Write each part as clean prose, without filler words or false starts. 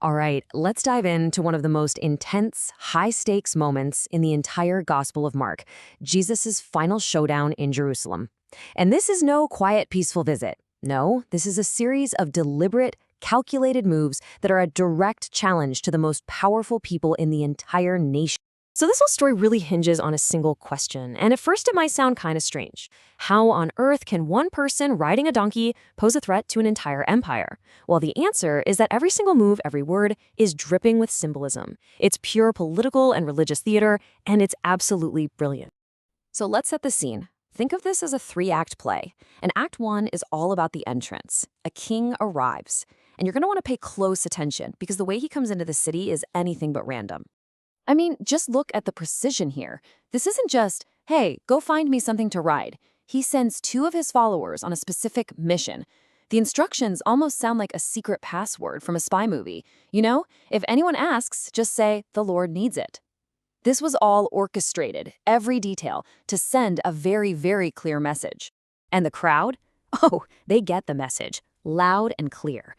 All right, let's dive into one of the most intense, high stakes moments in the entire Gospel of Mark, Jesus' final showdown in Jerusalem. And this is no quiet, peaceful visit. No, this is a series of deliberate, calculated moves that are a direct challenge to the most powerful people in the entire nation. So this whole story really hinges on a single question, and at first it might sound kind of strange. How on earth can one person riding a donkey pose a threat to an entire empire? Well, the answer is that every single move, every word, is dripping with symbolism. It's pure political and religious theater, and it's absolutely brilliant. So let's set the scene. Think of this as a three-act play. And Act 1 is all about the entrance. A king arrives. And you're going to want to pay close attention because the way he comes into the city is anything but random. I mean, just look at the precision here. This isn't just, hey, go find me something to ride. He sends two of his followers on a specific mission. The instructions almost sound like a secret password from a spy movie. You know, if anyone asks, just say, the Lord needs it. This was all orchestrated, every detail, to send a very, very clear message. And the crowd? Oh, they get the message, loud and clear.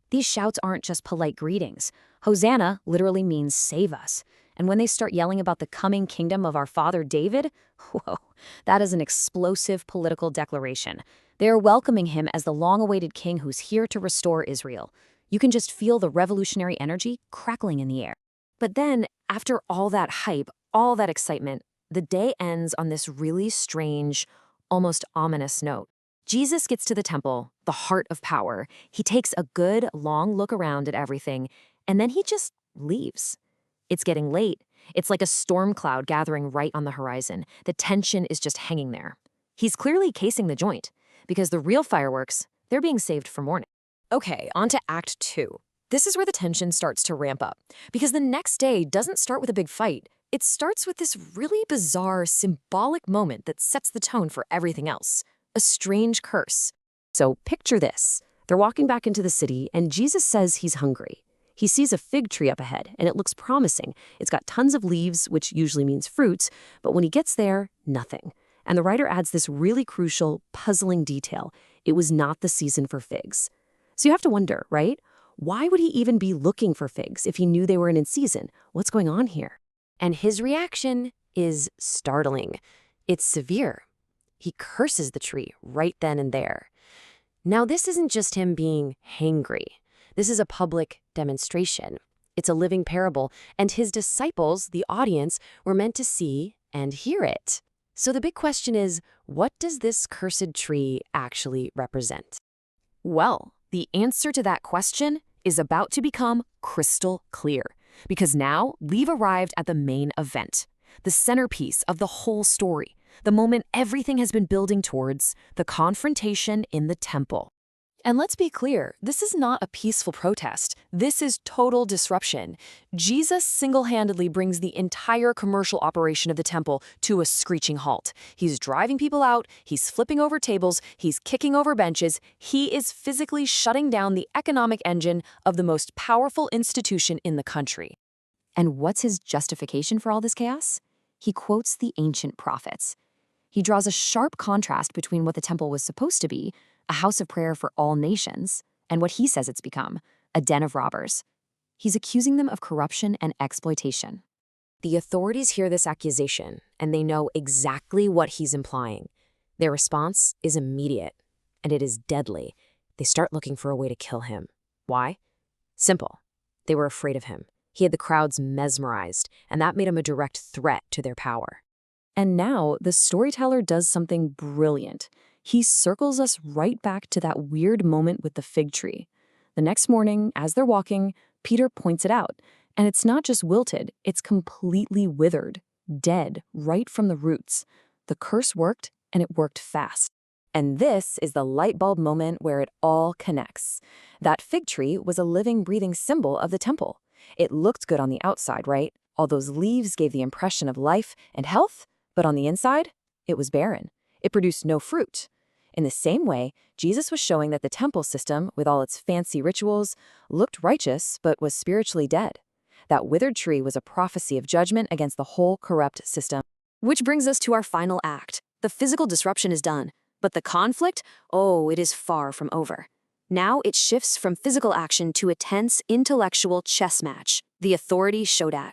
These shouts aren't just polite greetings. Hosanna literally means save us. And when they start yelling about the coming kingdom of our father David, whoa, that is an explosive political declaration. They are welcoming him as the long-awaited king who's here to restore Israel. You can just feel the revolutionary energy crackling in the air. But then, after all that hype, all that excitement, the day ends on this really strange, almost ominous note. Jesus gets to the temple, the heart of power. He takes a good, long look around at everything, and then he just leaves. It's getting late. It's like a storm cloud gathering right on the horizon. The tension is just hanging there. He's clearly casing the joint, because the real fireworks, they're being saved for morning. Okay, on to Act 2. This is where the tension starts to ramp up, because the next day doesn't start with a big fight. It starts with this really bizarre, symbolic moment that sets the tone for everything else. A strange curse. So picture this. They're walking back into the city, and Jesus says he's hungry. He sees a fig tree up ahead, and it looks promising. It's got tons of leaves, which usually means fruits, but when he gets there, nothing. And the writer adds this really crucial, puzzling detail. It was not the season for figs. So you have to wonder, right? Why would he even be looking for figs if he knew they were in season? What's going on here? And his reaction is startling. It's severe. He curses the tree right then and there. Now, this isn't just him being hangry. This is a public demonstration. It's a living parable, and his disciples, the audience, were meant to see and hear it. So the big question is, what does this cursed tree actually represent? Well, the answer to that question is about to become crystal clear, because now we've arrived at the main event, the centerpiece of the whole story, the moment everything has been building towards, the confrontation in the temple. And let's be clear, this is not a peaceful protest. This is total disruption. Jesus single-handedly brings the entire commercial operation of the temple to a screeching halt. He's driving people out, he's flipping over tables, he's kicking over benches. He is physically shutting down the economic engine of the most powerful institution in the country. And what's his justification for all this chaos? He quotes the ancient prophets. He draws a sharp contrast between what the temple was supposed to be, a house of prayer for all nations, and what he says it's become, a den of robbers. He's accusing them of corruption and exploitation. The authorities hear this accusation, and they know exactly what he's implying. Their response is immediate, and it is deadly. They start looking for a way to kill him. Why? Simple. They were afraid of him. He had the crowds mesmerized, and that made him a direct threat to their power. And now, the storyteller does something brilliant. He circles us right back to that weird moment with the fig tree. The next morning, as they're walking, Peter points it out. And it's not just wilted, it's completely withered, dead, right from the roots. The curse worked, and it worked fast. And this is the light bulb moment where it all connects. That fig tree was a living, breathing symbol of the temple. It looked good on the outside, right? All those leaves gave the impression of life and health, but on the inside, it was barren. It produced no fruit. In the same way, Jesus was showing that the temple system, with all its fancy rituals, looked righteous but was spiritually dead. That withered tree was a prophecy of judgment against the whole corrupt system. Which brings us to our final act. The physical disruption is done, but the conflict, oh, it is far from over. Now it shifts from physical action to a tense intellectual chess match, the authority showdown.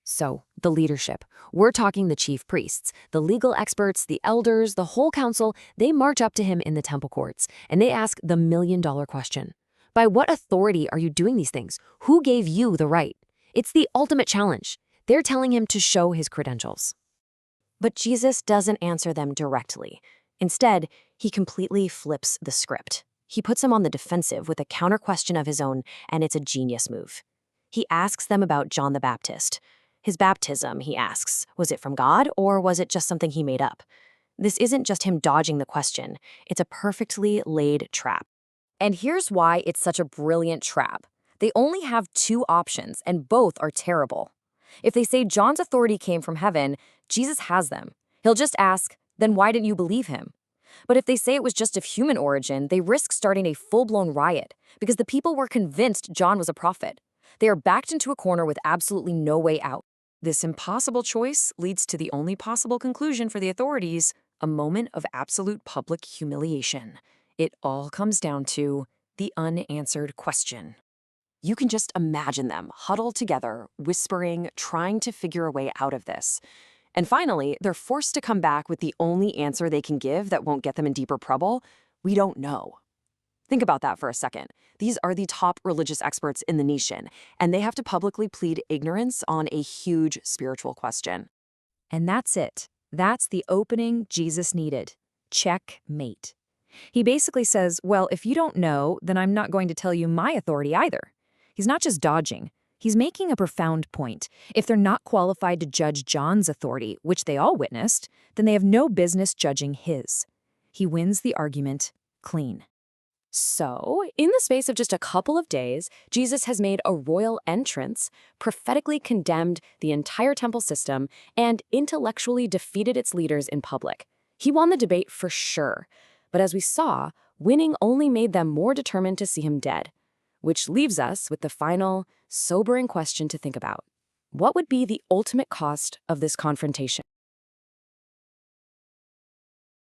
So, the leadership. We're talking the chief priests, the legal experts, the elders, the whole council. They march up to him in the temple courts, and they ask the million-dollar question. By what authority are you doing these things? Who gave you the right? It's the ultimate challenge. They're telling him to show his credentials. But Jesus doesn't answer them directly. Instead, he completely flips the script. He puts them on the defensive with a counter-question of his own, and it's a genius move. He asks them about John the Baptist. His baptism, he asks, was it from God or was it just something he made up? This isn't just him dodging the question. It's a perfectly laid trap. And here's why it's such a brilliant trap. They only have two options, and both are terrible. If they say John's authority came from heaven, Jesus has them. He'll just ask, then why didn't you believe him? But if they say it was just of human origin, they risk starting a full-blown riot because the people were convinced John was a prophet. They are backed into a corner with absolutely no way out. This impossible choice leads to the only possible conclusion for the authorities, a moment of absolute public humiliation. It all comes down to the unanswered question. You can just imagine them huddled together, whispering, trying to figure a way out of this. And finally, they're forced to come back with the only answer they can give that won't get them in deeper trouble. We don't know. Think about that for a second. These are the top religious experts in the nation, and they have to publicly plead ignorance on a huge spiritual question. And that's it. That's the opening Jesus needed. Checkmate. He basically says, well, if you don't know, then I'm not going to tell you my authority either. He's not just dodging. He's making a profound point. If they're not qualified to judge John's authority, which they all witnessed, then they have no business judging his. He wins the argument clean. So, in the space of just a couple of days, Jesus has made a royal entrance, prophetically condemned the entire temple system, and intellectually defeated its leaders in public. He won the debate for sure, but as we saw, winning only made them more determined to see him dead. Which leaves us with the final, sobering question to think about. What would be the ultimate cost of this confrontation?